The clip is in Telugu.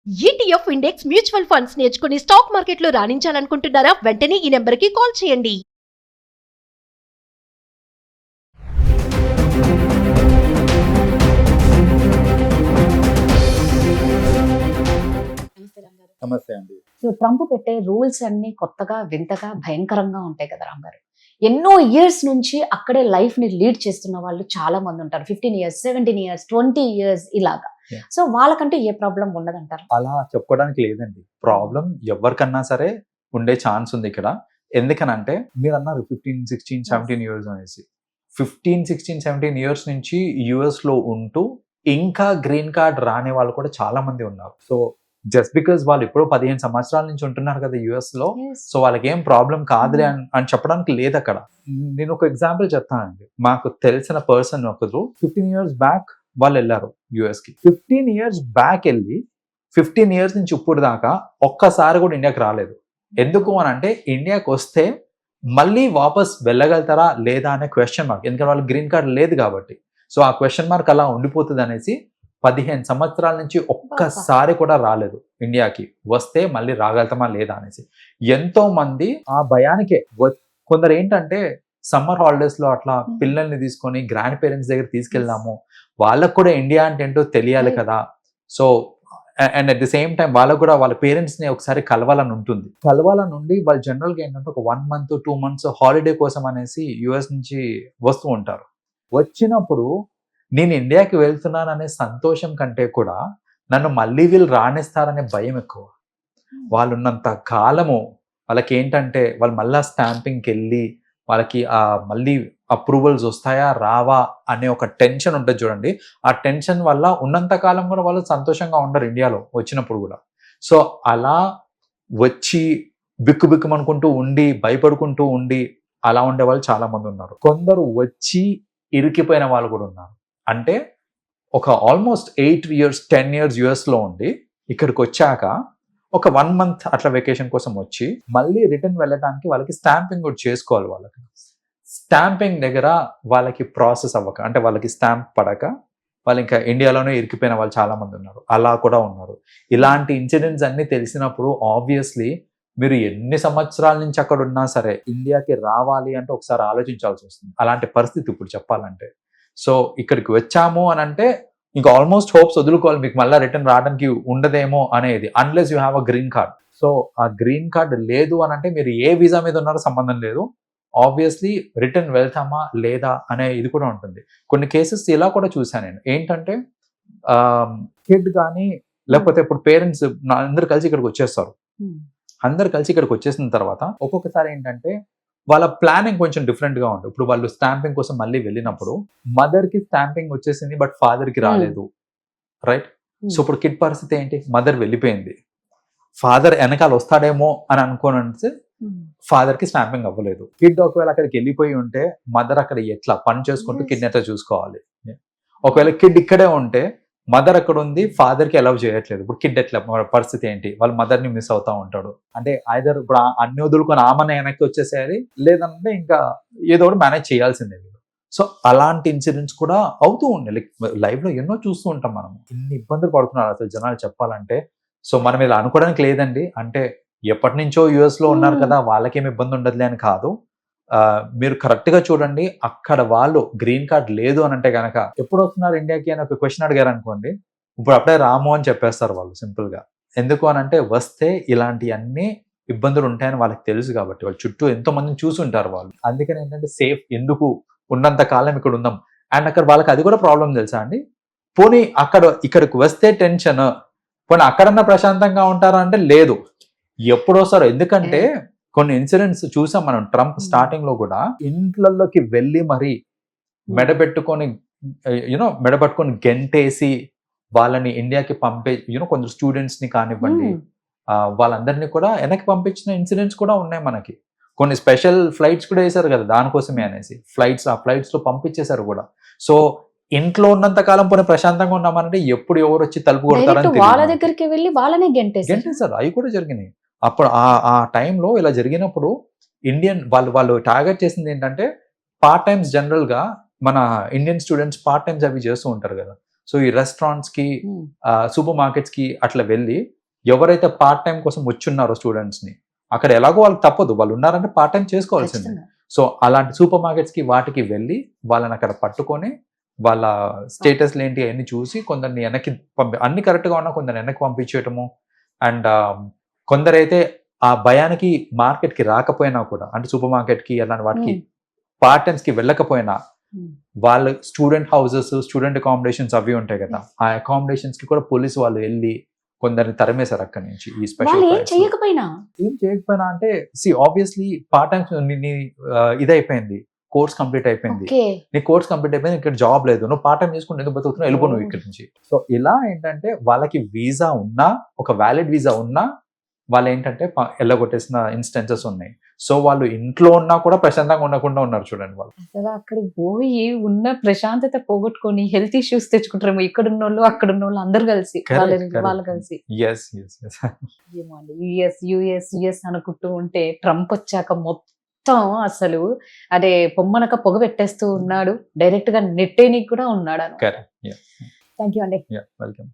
ఈటీఎఫ్ ఇండెక్స్ మ్యూచువల్ ఫండ్స్ నేర్చుకుని స్టాక్ మార్కెట్లో రాణించాలనుకుంటున్నారా? వెంటనే ఈ నెంబర్కి కాల్ చేయండి. నమస్తే అండి. సో ట్రంప్ పెట్టే రూల్స్ అన్ని కొత్తగా వింతగా భయంకరంగా ఉంటాయి కదా రామ్ గారు. ఎన్నో ఇయర్స్ నుంచి అక్కడే లైఫ్ ని లీడ్ చేస్తున్న వాళ్ళు చాలా మంది ఉంటారు. 15 years, 17 years, 20 years ఇలాగా. Yeah. సో వాళ్ళకంటే ఏ ప్రాబ్లం ఉండదంటారు? అలా చెప్పుకోవడానికి లేదండి. ప్రాబ్లం ఎవరికన్నా సరే ఉండే ఛాన్స్ ఉంది ఇక్కడ. ఎందుకనంటే మీరు అన్నారు 15, 16, 17 years అనేసి. 15, 16, 17 years నుంచి యుఎస్ లో ఉంటూ ఇంకా గ్రీన్ కార్డ్ రాని వాళ్ళు కూడా చాలా మంది ఉన్నారు. సో జస్ట్ బికాస్ వాళ్ళు ఇప్పుడు 15 సంవత్సరాల నుంచి ఉంటున్నారు కదా యుఎస్ లో, Yes. సో వాళ్ళకి ఏం ప్రాబ్లం కాదులే అని చెప్పడానికి లేదు అక్కడ. నేను ఒక ఎగ్జాంపుల్ చెప్తానండి. మాకు తెలిసిన పర్సన్ ఒకరు 15 years బ్యాక్ వాళ్ళు వెళ్ళారు యుఎస్ కి. 15 years బ్యాక్ వెళ్ళి 15 years నుంచి ఇప్పుడు దాకా ఒక్కసారి కూడా ఇండియాకి రాలేదు. ఎందుకు అని అంటే ఇండియాకి వస్తే మళ్ళీ వాపస్ వెళ్ళగలుగుతారా లేదా అనే క్వశ్చన్ మార్క్. ఎందుకంటే వాళ్ళకి గ్రీన్ కార్డ్ లేదు కాబట్టి. సో ఆ క్వశ్చన్ మార్క్ అలా ఉండిపోతుంది అనేసి 15 సంవత్సరాల నుంచి ఒక్కసారి కూడా రాలేదు ఇండియాకి. వస్తే మళ్ళీ రాగలుగుతామా లేదా అనేసి ఎంతో మంది ఆ భయానికే. కొందరు ఏంటంటే సమ్మర్ హాలిడేస్ లో అట్లా పిల్లల్ని తీసుకొని గ్రాండ్ పేరెంట్స్ దగ్గర తీసుకెళ్దాము, వాళ్ళకు కూడా ఇండియా అంటే ఏంటో తెలియాలి కదా. So and at the same time వాళ్ళకు కూడా వాళ్ళ పేరెంట్స్ ని ఒకసారి కలవాలని ఉంటుంది. కలవాలని ఉండి వాళ్ళు జనరల్ గా ఏంటంటే ఒక 1 month 2 months హాలిడే కోసం అనేసి యుఎస్ నుంచి వస్తూ ఉంటారు. వచ్చినప్పుడు నేను ఇండియాకి వెళ్తున్నాను అనే సంతోషం కంటే కూడా నన్ను మళ్ళీ వీళ్ళు రాణిస్తారనే భయం ఎక్కువ. వాళ్ళు ఉన్నంత కాలము వాళ్ళకి ఏంటంటే వాళ్ళు మళ్ళా స్టాంపింగ్కి వెళ్ళి వాళ్ళకి మళ్ళీ అప్రూవల్స్ వస్తాయా రావా అనే ఒక టెన్షన్ ఉంటుంది చూడండి. ఆ టెన్షన్ వల్ల ఉన్నంత కాలం కూడా వాళ్ళు సంతోషంగా ఉండరు ఇండియాలో వచ్చినప్పుడు కూడా. సో అలా వచ్చి బిక్కుబిక్కుమనుకుంటూ ఉండి భయపడుకుంటూ ఉండి అలా ఉండే వాళ్ళు చాలా మంది ఉన్నారు. కొందరు వచ్చి ఇరికిపోయిన వాళ్ళు కూడా ఉన్నారు. అంటే ఒక ఆల్మోస్ట్ 8 years 10 years యుఎస్ లో ఉండి ఇక్కడికి వచ్చాక ఒక 1 month అట్లా వెకేషన్ కోసం వచ్చి మళ్ళీ రిటర్న్ వెళ్ళడానికి వాళ్ళకి స్టాంపింగ్ కూడా చేసుకోవాలి. వాళ్ళకి స్టాంపింగ్ దగ్గర వాళ్ళకి ప్రాసెస్ అవ్వక, అంటే వాళ్ళకి స్టాంప్ పడక వాళ్ళు ఇంకా ఇండియాలోనే ఇరికిపోయిన వాళ్ళు చాలా మంది ఉన్నారు. అలా కూడా ఉన్నారు. ఇలాంటి ఇన్సిడెంట్స్ అన్ని తెలిసినప్పుడు ఆబ్వియస్లీ మీరు ఎన్ని సంవత్సరాల నుంచి అక్కడ ఉన్నా సరే ఇండియాకి రావాలి అంటే ఒకసారి ఆలోచించాల్సి వస్తుంది. అలాంటి పరిస్థితి ఇప్పుడు చెప్పాలంటే. సో ఇక్కడికి వచ్చాము అని అంటే ఇంకా ఆల్మోస్ట్ హోప్స్ వదులుకోవాలి, మీకు మళ్ళీ రిటర్న్ రావడానికి ఉండదేమో అనేది, unless you have a green card. So ఆ గ్రీన్ కార్డ్ లేదు అని అంటే మీరు ఏ వీసా మీద ఉన్నారో సంబంధం లేదు. ఆబ్వియస్లీ రిటర్న్ వెళ్తామా లేదా అనే ఇది కూడా ఉంటుంది. కొన్ని కేసెస్ ఇలా కూడా చూసాను నేను. ఏంటంటే కిడ్ కానీ లేకపోతే ఇప్పుడు పేరెంట్స్ అందరు కలిసి ఇక్కడికి వచ్చేస్తారు. అందరు కలిసి ఇక్కడికి వచ్చేసిన తర్వాత ఒక్కొక్కసారి ఏంటంటే వాళ్ళ ప్లానింగ్ కొంచెం డిఫరెంట్ గా ఉంటుంది. ఇప్పుడు వాళ్ళు స్టాంపింగ్ కోసం మళ్ళీ వెళ్ళినప్పుడు మదర్ కి స్టాంపింగ్ వచ్చేసింది బట్ ఫాదర్ కి రాలేదు, రైట్? సో ఇప్పుడు కిడ్ పరిస్థితి ఏంటి? మదర్ వెళ్ళిపోయింది, ఫాదర్ వెనకాల వస్తాడేమో అని అనుకోనంటే ఫాదర్ కి స్టాంపింగ్ అవ్వలేదు. కిడ్ ఒకవేళ అక్కడికి వెళ్ళిపోయి ఉంటే మదర్ అక్కడ ఎట్లా పని చేసుకుంటూ కిడ్ ఎట్లా చూసుకోవాలి? ఒకవేళ కిడ్ ఇక్కడే ఉంటే మదర్ అక్కడ ఉంది, ఫాదర్ కి అలౌ చేయట్లేదు. ఇప్పుడు కిడ్ ఎట్లా పరిస్థితి ఏంటి? వాళ్ళ మదర్ ని మిస్ అవుతా ఉంటాడు. అంటే ఐదర్ ఇప్పుడు అన్ని వదులుకొని ఆమెను వెనక్కి వచ్చేసేయాలి, లేదంటే ఇంకా ఏదో ఒకటి మేనేజ్ చేయాల్సిందే. సో అలాంటి ఇన్సిడెంట్స్ కూడా అవుతూ ఉండే. లైఫ్ లో ఎన్నో చూస్తూ ఉంటాం మనం. ఇన్ని ఇబ్బందులు పడుతున్నారు అసలు జనాలు చెప్పాలంటే. సో మనం ఇలా అనుకోవడానికి లేదండి. అంటే ఎప్పటి నుంచో యుఎస్ లో ఉన్నారు కదా వాళ్ళకేం ఇబ్బంది ఉండదులే అని కాదు. మీరు కరెక్ట్ గా చూడండి, అక్కడ వాళ్ళు గ్రీన్ కార్డ్ లేదు అని అంటే కనుక ఎప్పుడు వస్తున్నారు ఇండియాకి అని ఒక క్వశ్చన్ అడిగారు అనుకోండి, ఇప్పుడు అప్పుడే రాము అని చెప్పేస్తారు వాళ్ళు సింపుల్ గా. ఎందుకు అని అంటే వస్తే ఇలాంటి అన్ని ఇబ్బందులు ఉంటాయని వాళ్ళకి తెలుసు కాబట్టి. వాళ్ళు చుట్టూ ఎంతో మందిని చూసి ఉంటారు వాళ్ళు. అందుకని ఏంటంటే సేఫ్ ఎందుకు ఉన్నంత కాలం ఇక్కడ ఉందాం. అండ్ అక్కడ వాళ్ళకి అది కూడా ప్రాబ్లం తెలుసా అండి? పోనీ ఇక్కడికి వస్తే టెన్షన్, పోనీ అక్కడన్నా ప్రశాంతంగా ఉంటారా అంటే లేదు. ఎప్పుడు వస్తారో. ఎందుకంటే కొన్ని ఇన్సిడెంట్స్ చూసాం మనం. ట్రంప్ స్టార్టింగ్ లో కూడా ఇంట్లలోకి వెళ్ళి మరి మెడబెట్టుకొని గెంటేసి వాళ్ళని ఇండియాకి కొందరు స్టూడెంట్స్ ని కానివ్వండి వాళ్ళందరినీ కూడా వెనక్కి పంపించిన ఇన్సిడెంట్స్ కూడా ఉన్నాయి మనకి. కొన్ని స్పెషల్ ఫ్లైట్స్ కూడా వేశారు కదా దానికోసమే అనేసి. ఆ ఫ్లైట్స్ లో పంపించేశారు కూడా. సో ఇంట్లో ఉన్నంత కాలం పోనీ ప్రశాంతంగా ఉన్నామనంటే ఎప్పుడు ఎవరు వచ్చి తలుపు కొడతారని వాళ్ళ దగ్గరికి వెళ్ళి వాళ్ళనే గెంటేశారు. అవి కూడా జరిగినాయి. అప్పుడు ఆ టైంలో ఇలా జరిగినప్పుడు ఇండియన్ వాళ్ళు టార్గెట్ చేసింది ఏంటంటే పార్ట్ టైమ్స్. జనరల్ గా మన ఇండియన్ స్టూడెంట్స్ పార్ట్ టైమ్స్ అవి చేస్తూ ఉంటారు కదా. సో ఈ రెస్టారెంట్స్ కి సూపర్ మార్కెట్స్ కి అట్లా వెళ్ళి ఎవరైతే పార్ట్ టైం కోసం వచ్చున్నారో స్టూడెంట్స్ ని, అక్కడ ఎలాగో వాళ్ళకి తప్పదు, వాళ్ళు ఉన్నారంటే పార్ట్ టైం చేసుకోవాల్సిందే. ఖచ్చితంగా. సో అలాంటి సూపర్ మార్కెట్స్ కి వాటికి వెళ్ళి వాళ్ళని అక్కడ పట్టుకొని వాళ్ళ స్టేటస్ ఏంటి అవన్నీ చూసి కొందరిని వెనక్కి అన్ని కరెక్ట్ గా ఉన్నా కొందరిని వెనక్కి పంపించేయటము. అండ్ కొందరైతే ఆ భయానికి మార్కెట్ కి రాకపోయినా కూడా, అంటే సూపర్ మార్కెట్ కి అలాంటి వాటికి పార్ట్ టైమ్స్ కి వెళ్ళకపోయినా వాళ్ళ స్టూడెంట్ హౌసెస్, స్టూడెంట్ అకామిడేషన్స్ అవి ఉంటాయి కదా, ఆ అకామిడేషన్స్ కి కూడా పోలీసు వాళ్ళు వెళ్ళి కొందరిని తరిమేశారు అక్కడి నుంచి. ఈ వాళ్ళు ఏం స్పెషల్ చేయకపోయినా ఏం చేయకపోయినా అంటే ఆబ్వియస్లీ పార్ట్ టైం ఇదైపోయింది, కోర్స్ కంప్లీట్ అయిపోయింది, ఓకే నీ కోర్స్ కంప్లీట్ అయిపోయింది, ఇక్కడ జాబ్ లేదు, నువ్వు పార్ట్ టైం చేసుకుంటే ఎందుకు బతుకుతున్నావు, వెళ్ళిపో నువ్వు ఇక్కడ నుంచి. సో ఇలా ఏంటంటే వాళ్ళకి వీసా ఉన్నా, ఒక వ్యాలిడ్ వీసా ఉన్నా వాళ్ళు ఏంటంటే ఎల్లగొట్టేసిన ఇన్స్టెన్సెస్ ఉన్నాయి. సో వాళ్ళు ఇంట్లో ఉన్నా కూడా ప్రశాంతంగా ఉండకుండా ఉన్నారు చూడండి వాళ్ళు. అసలు అక్కడికి పోయి ఉన్న ప్రశాంతత పోగొట్టుకొని హెల్త్ ఇష్యూస్ తెచ్చుకుంటారేమో ఇక్కడ ఉన్న వాళ్ళు అక్కడ ఉన్న వాళ్ళు అందరు కలిసి వాళ్ళు కలిసి. ఎస్ ఎస్ ఎస్ ఏమో అండి, యుఎస్ అనుకుంటూ ఉంటే ట్రంప్ వచ్చాక మొత్తం అసలు అదే పొమ్మనక పొగ పెట్టేస్తూ ఉన్నాడు, డైరెక్ట్ గా నెట్టేనికి కూడా ఉన్నాడు. కరెక్ట్. థ్యాంక్ యూ అండి. వెల్కమ్.